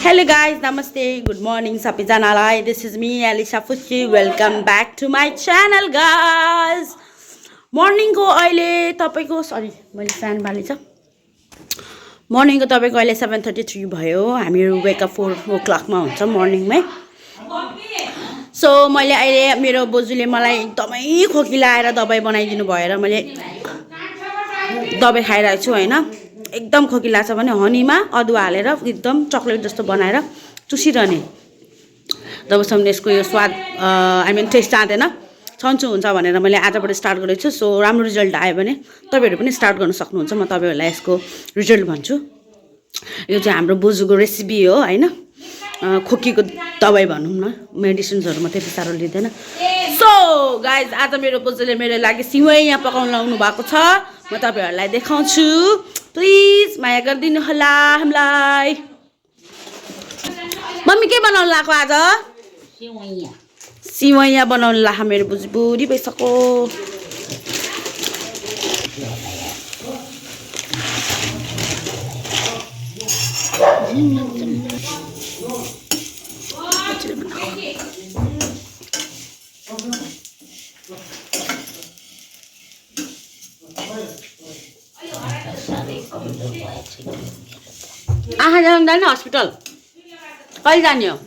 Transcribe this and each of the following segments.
Hello guys, namaste, good morning सबैजनालाई. This is me Alisha Fuchi. Welcome back to my channel guys. Morning को अहिले तपाईको sorry मैले fan बालेछ. Morning को तपाईको अहिले 7:33 भयो. हामीहरु wake up 4 o'clock मा हुन्छ morning मै. So मैले अहिले मेरो बोजूले मलाई एकदमै खोकी लाएर दबाई बनाइदिनु भएर मैले दबाई खाइरहेको छु हैन. एकदम खोकी लाग्छ भने हनीमा अदुवा हालेर एकदम चकलेट जस्तो बनाएर चुसिरहने. जबसम्म यसको यो स्वाद आई मिन टेस्ट जाँदैन छन्छु हुन्छ भनेर मैले आजबाट स्टार्ट गरेको छु. सो राम्रो रिजल्ट आयो भने तपाईहरु पनि स्टार्ट गर्न सक्नुहुन्छ. म तपाईहरुलाई यसको रिजल्ट भन्छु. यो चाहिँ हाम्रो बोजूको रेसिपी हो हैन. खोकीको दबाई भनौं न, मेडिसिन्सहरु म त्यति सारो लिदैन. सो गाइज आज मेरो बोजूले मेरो लागि सिवै यहाँ पकाउन लाउनु भएको छ. म तपाईहरुलाई देखाउँछु. प्लिज माया गरिदिनु होला हामीलाई. मम्मी के बनाउन लाग्यो आज? सिवैया. सिवैया बनाउन लाग्यो मेरो बोजू बुढी भइसक्यो. आहा जाँदैन हस्पिटल कहिले जाने हो?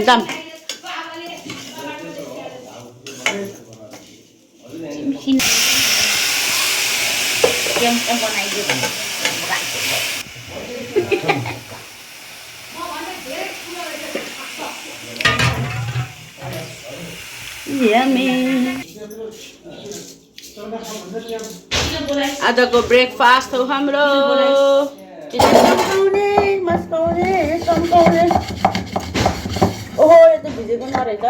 जाम आजको ब्रेकफास्ट हो हाम्रो. ओहो यो त भिजेको नरहेछ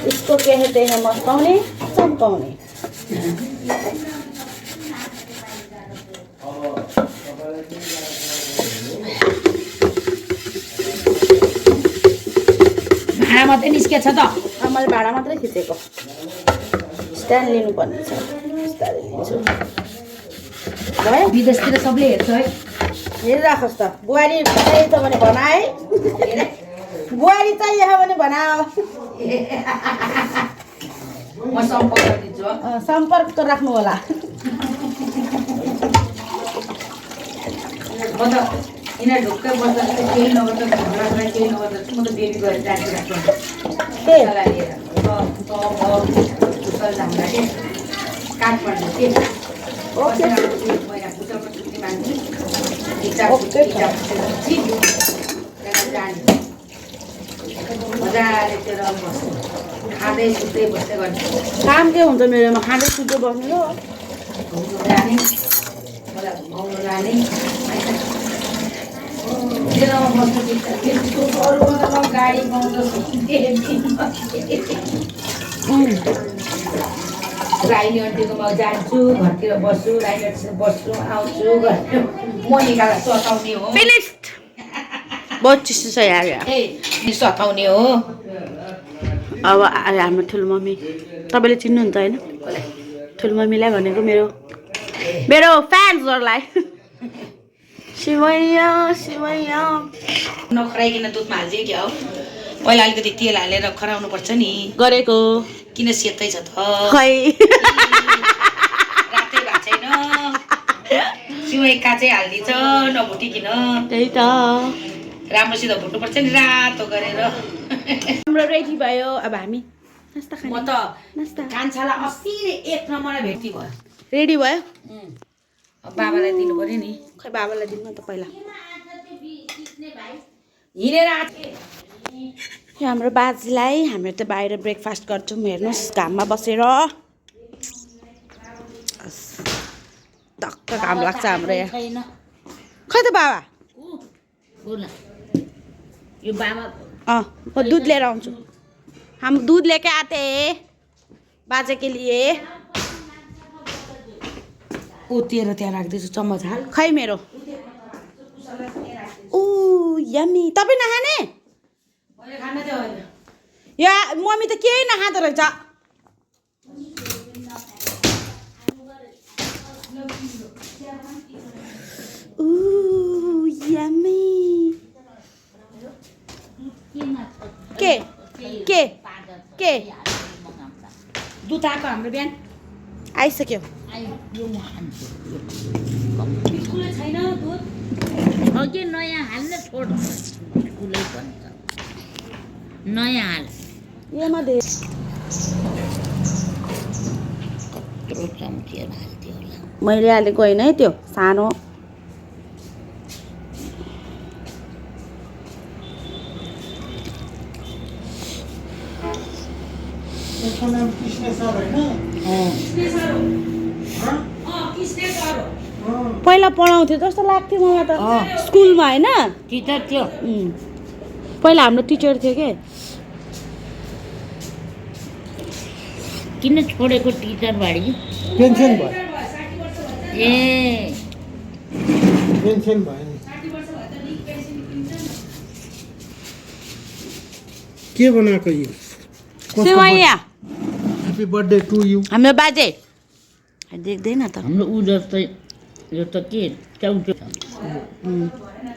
इसको कहते हैं मस्काउने चम्काउने. भाडा मात्रै निस्केछ त. मैले भाडा मात्रै खिचेको. स्ट्यान्ड लिनुपर्ने छ. बिस्तारै लिन्छु. भयो विदेशतिर सबले हेर्छ है. हेरिराखोस् त. बुहारी चाहिए त भने भना है. बुहारी चाहिए भने भना. म सम्पर्क दिन्छु. सम्पर्क त राख्नु होला. म त यिनीहरू ढुक्कै बस्दा केही नगर्दा घरलाई केही नगर्दा म त बेबी गएर राखिराख्छु. के लिएर हामीलाई के काठ पर्ने के ओके महिना पुस्तकको छुट्टी मान्छु. मजाले त्यो बस्छु खाँदै सुत्दै बस्दै गर्छु. काम के हुन्छ मेरोमा? खाँदै सुत्दै बस्नु हो. घुम्नु जाने मलाई घुमाउनु लाने बस्नु गाडी पाउँछ. राइली आन्टीकोमा जान्छु, घरतिर बस्छु, राइली आन्टीसँग बस्छु आउँछु गर्छु. म निकालेर सताउने हो. फिनिश्ड. बहुत चिसो छ यार. ए सताउने हो. अब हाम्रो ठुलो मम्मी तपाईँले चिन्नुहुन्छ होइन? ठुलो मम्मीलाई भनेको मेरो फ्यान्सहरूलाई. शिवैया शिवैया नखराइकन दुधमा हाल्छ क्या हो. पहिला अलिकति तेल हालेर खराउनु पर्छ नि. गरेको किन सेतै छ त? खै रातै भएको छैन. सिवै काचै हालिदिन्छ नभुटिकन. त्यही त राम्रोसित भुट्नुपर्छ नि रातो गरेर. हाम्रो रेडी भयो. अब हामी नास्ता खाने. म त नास्ता कान्छालाई अस्ति नै 1 नम्बर भेट्टी भयो. रेडी भयो. अब बाबालाई दिनु पर्यो नि. खै बाबालाई दिनु न त पहिला. हिँडेर यो हाम्रो बाजीलाई हामी त बाहिर ब्रेकफास्ट गर्छौँ. हेर्नुहोस् घाममा बसेर टक्क घाम लाग्छ हाम्रो यहाँ. खै त बाबा यो बाबा मैं दूध ले रहा हूँ। हम दूध लेके आते हैं बाजे के लिए। ओ तेरो त्यहाँ राख्दैछु चम्मच हाल खै मेरो ऊ यम्मी तपाईँ नखाने मैले खान चाहिँ होइन या मम्मी त केही नखाँदो रहेछ ऊ यम्मी के दुध आएको हाम्रो बिहान आइसक्यो स्कुलै छैन दुध अघि नयाँ हाल्ने छोड स्कुलै भन्छ नयाँ हाल यसमा धेरै कत्रो चम्किएर हाल्थ्यो होला मैले हालेको होइन है त्यो सानो पहिला पढाउँथ्यो जस्तो लाग्थ्यो मलाई त स्कुलमा होइन टिचर थियो पहिला हाम्रो टिचर थियो के किन छोडेको टिचर बाडी पेन्सन भयो ए पेन्सन भयो नि के बनाएको यो सेवैया ह्याप्पी बर्थडे टु यु हाम्रो बाजे देख्दैन त हाम्रो ऊ जस्तै यो त के च्याउटो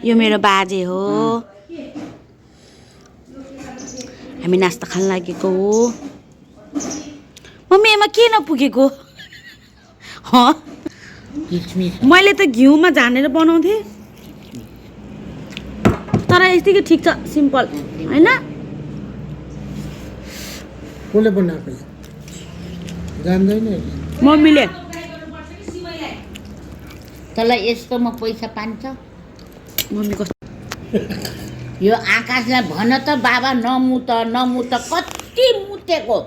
यो मेरो बाजे हो हामी नास्ता खान लागेको हो मम्मी एमा के नपुगेको किसमिस मैले त घिउमा झानेर बनाउँथेँ तर यतिकै ठिक छ सिम्पल होइन कसले बनाएको यो जान्दैन मम्मीले तँलाई यस्तोमा पैसा पान्छ मम्मी कस्तो यो आकाशलाई भन त बाबा नमुत नमुत कति मुतेको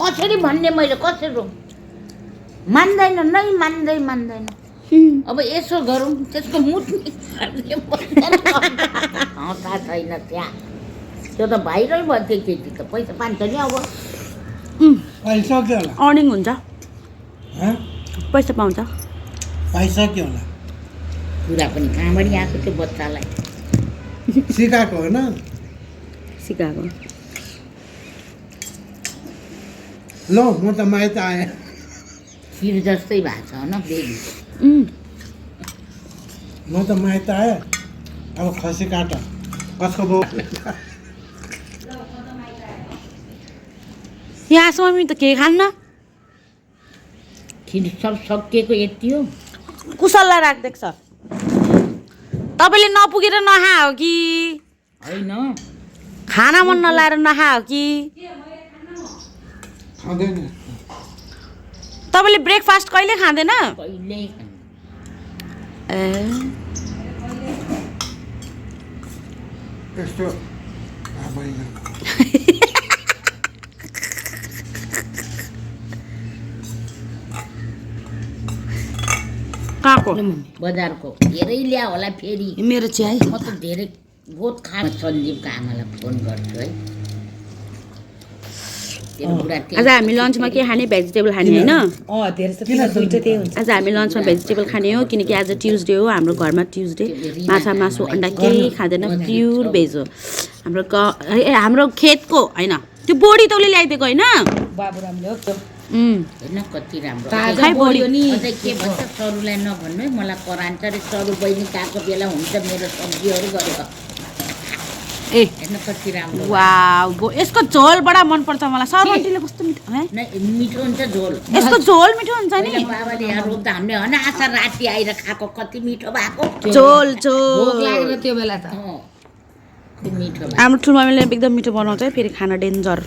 कसरी भन्ने मैले कसरी मान्दैन नै मान्दैन अब यसो गरौँ त्यसको मुट्ने थाहा छैन त्यहाँ त्यो त भाइरल भयो त्यो केटी त पैसा पान्छ नि अब पाइसक्यो होला अर्निङ हुन्छ हँ पैसा पाउँछ पाइसक्यो होला कुरा पनि कहाँबाट आएको त्यो बच्चालाई सिकाएको होइन सिकाएको ल म त माइत आएँ खिर जस्तै भएको छ न बेबी म त माइत आएँ अब खसी काट कसको बाउ यहाँसम्म मम्मी त के खान्न खिर सब सकिएको यति हो कुसललाई राखिदिएको छ तपाईँले नपुगेर नखा हो कि होइन खाना मन नलाएर नखा हो कि खाँदैन तपाईँले ब्रेकफास्ट कहिले खाँदैन कहिल्यै ए यस्तो होइन कहाँको बजारको धेरै ल्या होला फेरि मेरो चाहिँ म त धेरै बहुत खा सञ्जीवको आमालाई फोन गर्छु है तेरो बुढा आज हामी लन्चमा के खाने भेजिटेबल खाने होइन धेरै छ दुईटा त्यही हुन्छ आज हामी लन्चमा भेजिटेबल खाने हो किनकि आज ट्युसडे हो हाम्रो घरमा ट्युसडे माछा मासु अन्डा केही खाँदैन प्युर भेज हो हाम्रो खेतको होइन त्यो बोडी तौले ल्याइदिएको होइन बाबुरामले हो त्यो होइन कति राम्रो खै बोडी अझै के भन्छ सरुलाई नभन्नु है मलाई करान्छ अरे सरू बहिनी गएको बेला हुन्छ मेरो सब्जीहरू गरेको ए हेर्न कति राम्रो वाउ यसको झोल बडा मनपर्छ मलाई सरवटीले कस्तो मिठो है नै मिठो हुन्छ झोल यसको झोल मिठो हुन्छ नि पहिला बाबाले यहाँ रोप्दा हामीले होइन आज राति आएर खाएको कति मिठो भएको झोल भोक झोल लागेर त्यो बेला त अँ, कति मिठो भएको हाम्रो ठुलमामीले एकदम मिठो बनाउँछ है फेरि खाना डेन्जर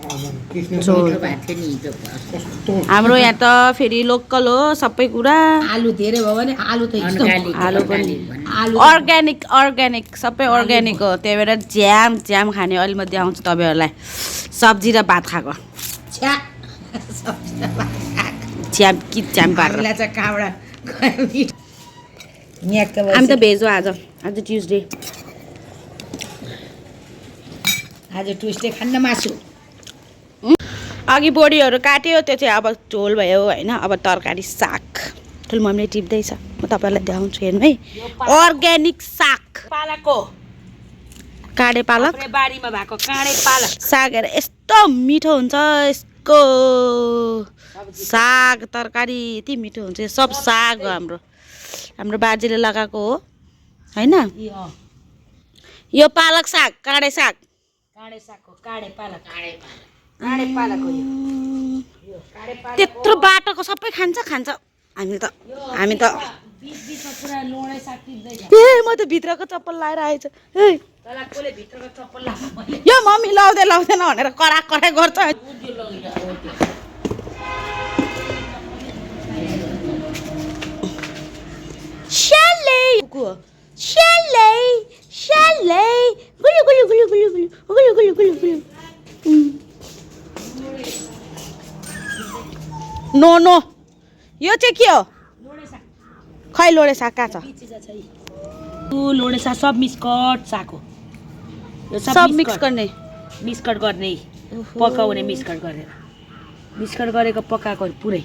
झोल मिठो भएको थियो नि हिजो हाम्रो यहाँ त फेरि लोकल हो सबै कुरा आलु धेरै भयो भने आलु त यस्तो अर्ग्यानिक आलु पनि। अर्ग्यानिक भन्ने। आलु अर्ग्यानिक सबै अर्ग्यानिक हो त्यही भएर ज्याम खाने अलि मध्ये आउँछ तपाईँहरूलाई सब्जी र भात खाएको छ्या च्याम कि च्याम पारेर हामीलाई चाहिँ कहाँबाट यहाँ हामी त भेज हो आज ट्युसडे आज ट्युसडे खान्न मासु अघि बोडीहरू काट्यो त्यो चाहिँ अब झोल भयो होइन अब तरकारी साग ठुलो मम्मीले टिप्दैछ म तपाईँलाई देखाउँछु हेर्नु है अर्ग्यानिक साग पालकको काँडे पालक आफ्नै बारीमा भएको काँडे पालक साग हेर यस्तो मिठो हुन्छ यसको साग तरकारी यति मिठो हुन्छ यो सब साग हो हाम्रो बाजेले लगाएको हो होइन यो पालक साग काँडे साग काँडे सागको काँडे पालक हो यो काँडे पालक त्यत्रो बाटोको सबै खान्छ हामी त बिचमा पुरा लोडे साग टिप्दैछ ए म त भित्रको चप्पल लाएर आएछ ए तँलाई कसले भित्रको चप्पल लगाएको मैले यो मम्मी लाउँदैन भनेर कराक गर्छ नो नो यो चाहिँ के हो लोडे साग खै लोडे साग कहाँ छ लोडे साग सब मिक्सकट साग हो यो सब मिक्स गर्ने मिक्सकट गर्ने पकाउने मिक्सकट गरेर मिक्सकट गरेको पकाएको पुरै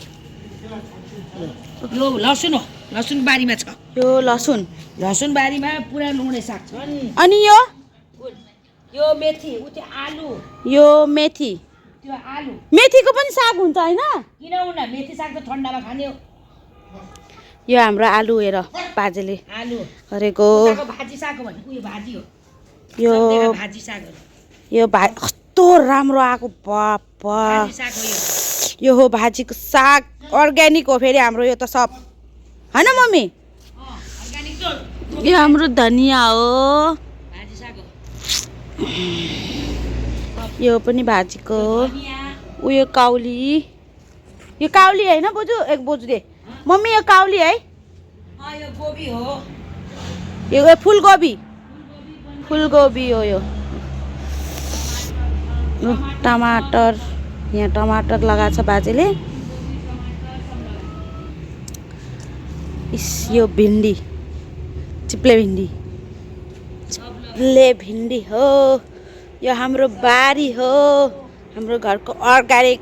यो लसुन हो लसुन बारीमा छ यो लसुन लसुन बारीमा पुरा लोडे साग छ अनि यो मेथी उ त्यो आलु यो मेथी त्यो आलु मेथीको पनि साग हुन्छ होइन किन हुन मेथी साग त ठन्डामा खाने हो यो हाम्रो आलु हेर बाजेले आलु गरेको भाजी साग हो भने उयो भाजी हो यो भाजी सागहरू यो कस्तो राम्रो आएको बाबा भाजी साग हो यो हो भाजीको साग अर्ग्यानिक हो फेरि हाम्रो यो त सब होइन मम्मी अर्ग्यानिक त यो हाम्रो धनिया हो भाजी साग हो यो पनि भाजीको धनिया उयो काउली यो काउली होइन बोजू एक बोजूले मम्मी यो काउली है यो गोबी हो यो फुलकोपी हो यो टमाटर यहाँ टमाटर लगाएको छ बाजेले यो भिन्डी चिप्ले भिन्डी हो यो हाम्रो बारी हो हाम्रो घरको अर्ग्यानिक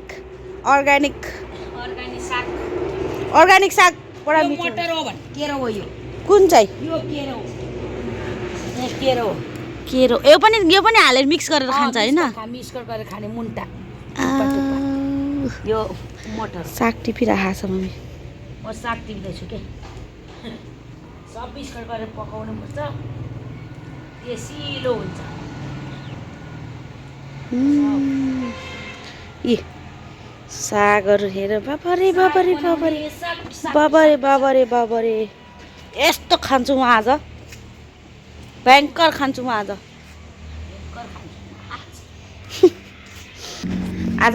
साग बडा मिठो मटर हो भने केरो हो यो कुन चाहिँ यो केरो यो पनि हालेर मिक्स गरेर खान्छ होइन मिक्स गरेर खाने मुन्टा यो मटर साग टिपिरहेको छ मम्मी म साग टिप्दैछु के सब मिक्स गरेर पकाउनु पर्छ तेसिलो हुन्छ ए सागहरू हेर बाबरे यस्तो खान्छु म आज भयङ्कर खान्छु म आज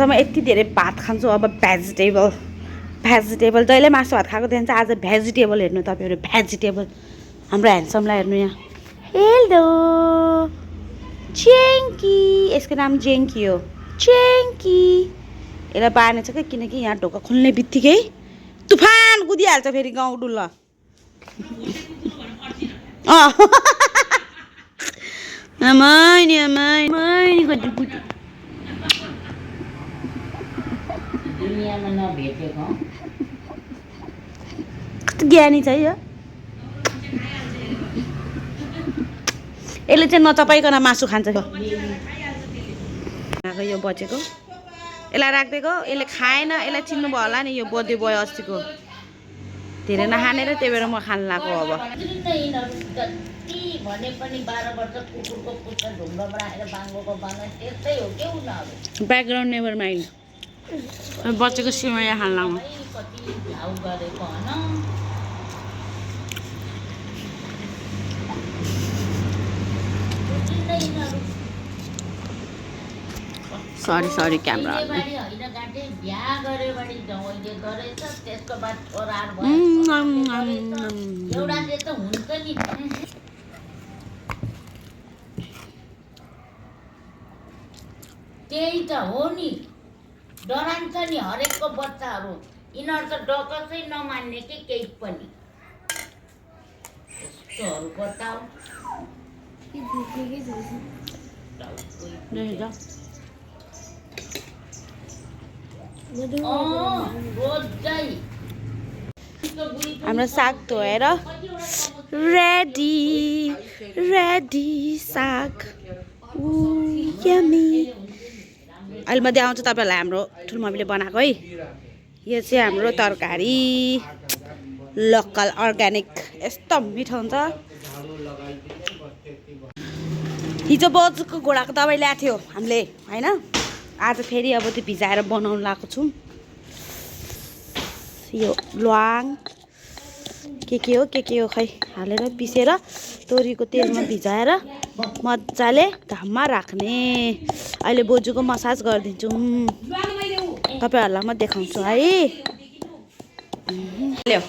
म यति धेरै भात खान्छु अब भेजिटेबल जहिले मासु भात खाएको देखिन्छ आज भेजिटेबल हेर्नु तपाईँहरू भेजिटेबल हाम्रो ह्यान्डसमलाई हेर्नु यहाँ हेलो जेङ्की यसको नाम जेङ्की हो जेङ्की यसलाई बार्ने छ क्या किनकि यहाँ ढोका खोल्ने बित्तिकै तुफान कुदिहाल्छ फेरि गाउँ डुल्ला दुनियाँमा नभेटेको कस्तो ज्ञानी छ है यो यसले चाहिँ नचपाइकन मासु खान्छ यो बचेको यसलाई राखिदिएको यसले खाएन यसलाई चिन्नुभयो होला नि यो बर्थडे बोय अस्तिको धेरै नखाने र त्यही भएर म खान लाग्यो अब जति भने पनि 12 वर्ष कुकुरको पुच्छर ढुङ्गामा राखेर बाङ्गोको बनाए त्यस्तै हो के उनीहरू ब्याकग्राउन्ड नेभर माइन्ड बचेको सिमैया खान लाग्नु कति घाउ गरेको होइन सरी क्यामेरा होइन गाँठे बिहा गरे भने जवाइले गरेछ त्यसको बाद छोराहरू भयो एउटाले त हुन्छ नि त्यही त हो नि डरान्छ नि हरेकको बच्चाहरू यिनीहरू त डकसै नमान्ने कि केही पनि यस्तोहरू बताऊ रोजै हाम्रो साग धोएर रेडी रेडी साग यम्मी अहिले म देखाउँछु तपाईँहरूलाई हाम्रो ठुलो मम्मीले बनाएको है यो चाहिँ हाम्रो तरकारी लोकल अर्ग्यानिक यस्तो मिठो हुन्छ हिजो बोजूको घोडाको दबाई ल्याएको थियो हामीले होइन आज फेरि अब त्यो भिजाएर बनाउनु लगाएको छौँ यो ल्वाङ के हो खै हालेर पिसेर तोरीको तेलमा भिजाएर मजाले घाममा राख्ने अहिले बोजूको मसाज गरिदिन्छौँ तपाईँहरूलाई म देखाउँछु है ल्याऊ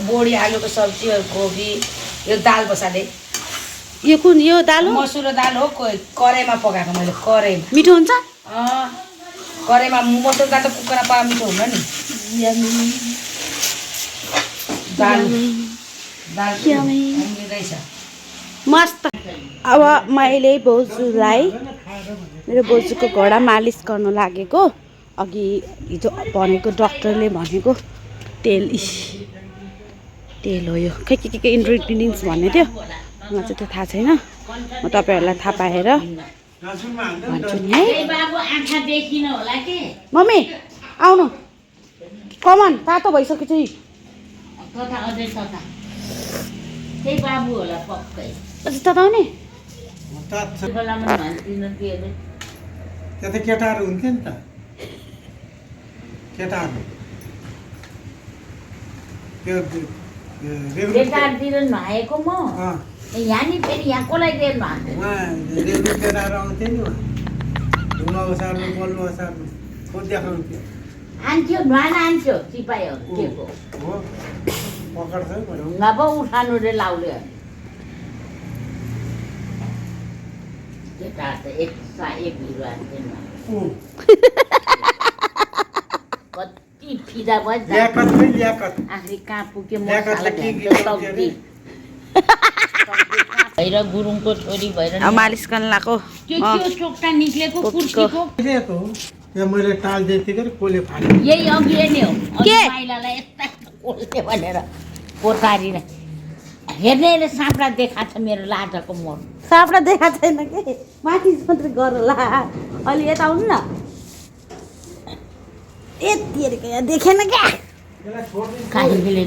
बोडी आलुको सब्जी गोबी यो दाल बसाले यो कुन यो दाल हो मसुर दाल हो कराईमा पकाएको मैले कराईमा मिठो हुन्छ कराईमा मसुर दाल त कुकरमा पकाएको मिठो हुन्न नि दाल रहेछ मस्त अब मैले बोजूलाई मेरो बोजूको घोडा मालिस गर्नु लागेको अघि हिजो भनेको डक्टरले भनेको तेल हो यो खै के इन्ग्रिडियन्ट्स भन्ने थियो मलाई चाहिँ त्यो थाहा छैन म तपाईँहरूलाई थाहा पाएर भन्छु नि है मम्मी आउनु कमान तातो भइसक्यो चाहिँ त्यही बाबु होला पक्कै तताउने त्यो त केटाहरू हुन्थ्यो नि त केटाहरू त्यो बेकारतिर नआएको म यहाँ नि फेरि यहाँ कसलाई दिएर नआएको उहाँ रेग्युलर केटाहरू आउँथ्यो नि उहाँ ढुङ्गा ओसार्नु पल्लो ओसार्नु खोज देखाउँथ्यो आन्थ्यो न्वान आन्थ्यो सिपाहीहरू के को हो पकड्छ है ढुङ्गा पो उठानु रे लाउले केटाहरू त एक भिरो आन्थ्यो कति फिदा भयो आखिर कहाँ पुग्यो भैर गुरुङको छोरी भएर मालिस गर्न लगाएको त्यो चोक्टा निक्लेको कुर्सीको यो मैले टाल दिएँ कसले फाल्यो यही अघि नै हो के? माइलालाई यस्ता कोल्थे भनेर कोतारी हेर्नेले साँपडा देखाएको छ मेरो लाटाको मोर सापडा देखाएको छैन के माथि मात्रै गरौँला अलि यता आउनु न यति यहाँ देखेन क्या काहीँले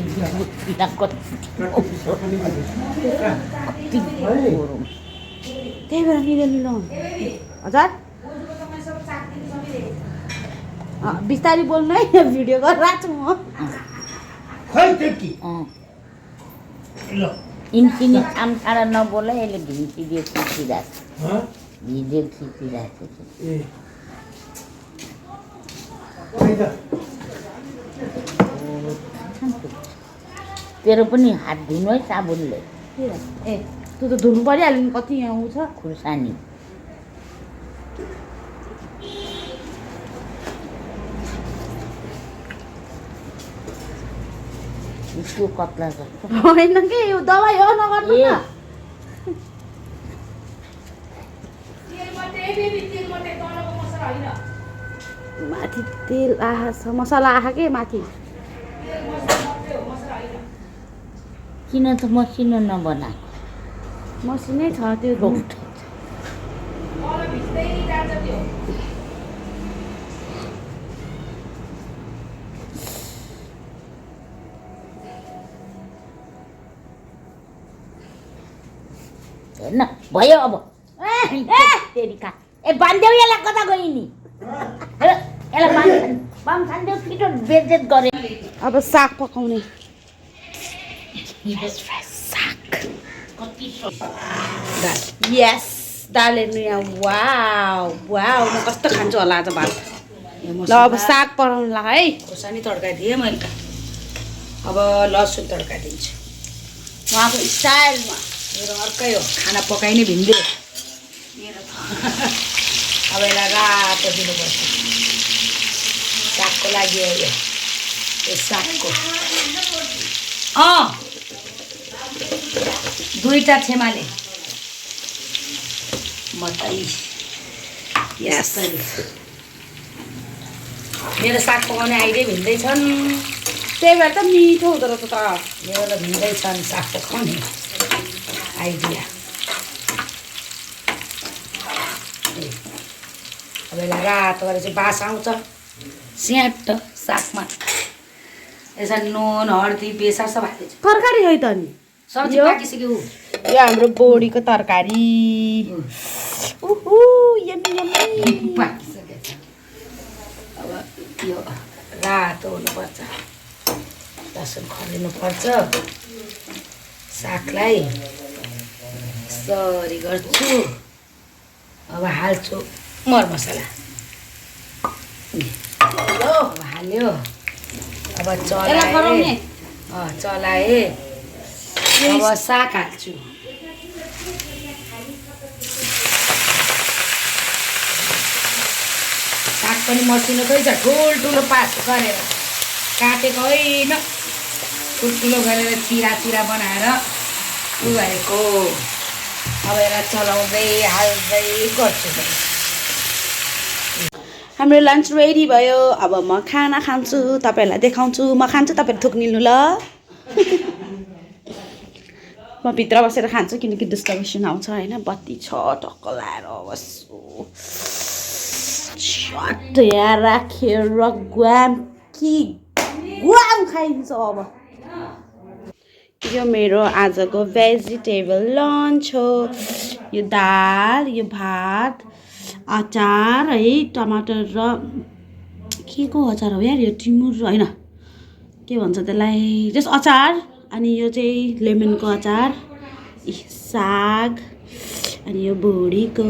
त्यही भएर निलो हजुर बिस्तारै बोल्नु है भिडियो गरिरहेको छु म इन्सिनी आमछाडा नबोला यसले भिडियो खिचिरहेको भिडियो खिचिरहेको तेरो पनि हात धुनु है साबुनले ए त्यो त धुनु परिहाल्यो नि कति यहाँ आउँछ खुर्सानी त्यो कत्ला जस्तो होइन कि यो दबाई हो नगर्नु न माथि तेल आहा छ मसला आहा के माथि किन त मसिनो नबनाएको मसिनै छ त्यो रोट हेर्न भयो अब तेरिका ए बान्देऊ यसलाई कता गयो नि यसलाई बान्देऊ छिटो बेइज्जत गरे अब साग पकाउने साग यस दाल हेर्नु यहाँ वाउ वाउ म कस्तो खान्छु होला आज भात ल अब साग पकाउनु लाग्यो है खोर्सानी तड्का दिएँ मैले अब लसुन तड्का दिन्छु उहाँको स्टाइलमा मेरो अर्कै हो खाना पकाइने भिन्दै अब यसलाई रातो दिनुपर्छ सागको लागि हो यो सागको दुईटा छेमाले यस मेरो साग पकाउने आइडिया भिन्दैछन् त्यही भएर त मिठो हुँदो रहेछ त मेरो त भिन्दैछन् साग पकाउने आइडिया अब यसलाई रातो गरेर चाहिँ बास आउँछ स्याट सागमा यसरी नुन हर्दी बेसार सब हालिदिन्छ तरकारी है त नि सब्जी यो? पाकिसक्यो यो हाम्रो बोडीको तरकारी उहु यम्मी यम्मी पाकिसकेको छ अब यो रातो हुनुपर्छ लसुन खरिनुपर्छ सागलाई यसरी गर्छु अब हाल्छु मरमसला अब हाल्यो अब चलाएँ चलाएँ अब साग हाल्छु साग पनि मसिनो छ ठुल्ठुलो पास गरेर काटेको होइन ठुल्ठुलो गरेर चिरा चिरा बनाएर उ गरेको अब यसलाई चलाउँदै हाल्दै गर्छु हाम्रो लन्च रेडी भयो अब म खाना खान्छु तपाईँहरूलाई देखाउँछु म खान्छु तपाईँहरू थुक्निनु ल म भित्र बसेर खान्छु किनकि डिस्टर्बेसन आउँछ होइन बत्ती छ टक्क लाएर बस्छु छट यहाँ राखेर ग्वाम खाइन्छ अब यो मेरो आजको भेजिटेबल लन्च हो यो दाल यो भात अचार है टमाटर र के को अचार हो यार यो टिमुर होइन के भन्छ त्यसलाई जस अचार अनि यो चाहिँ लेमनको अचार साग अनि यो बोडीको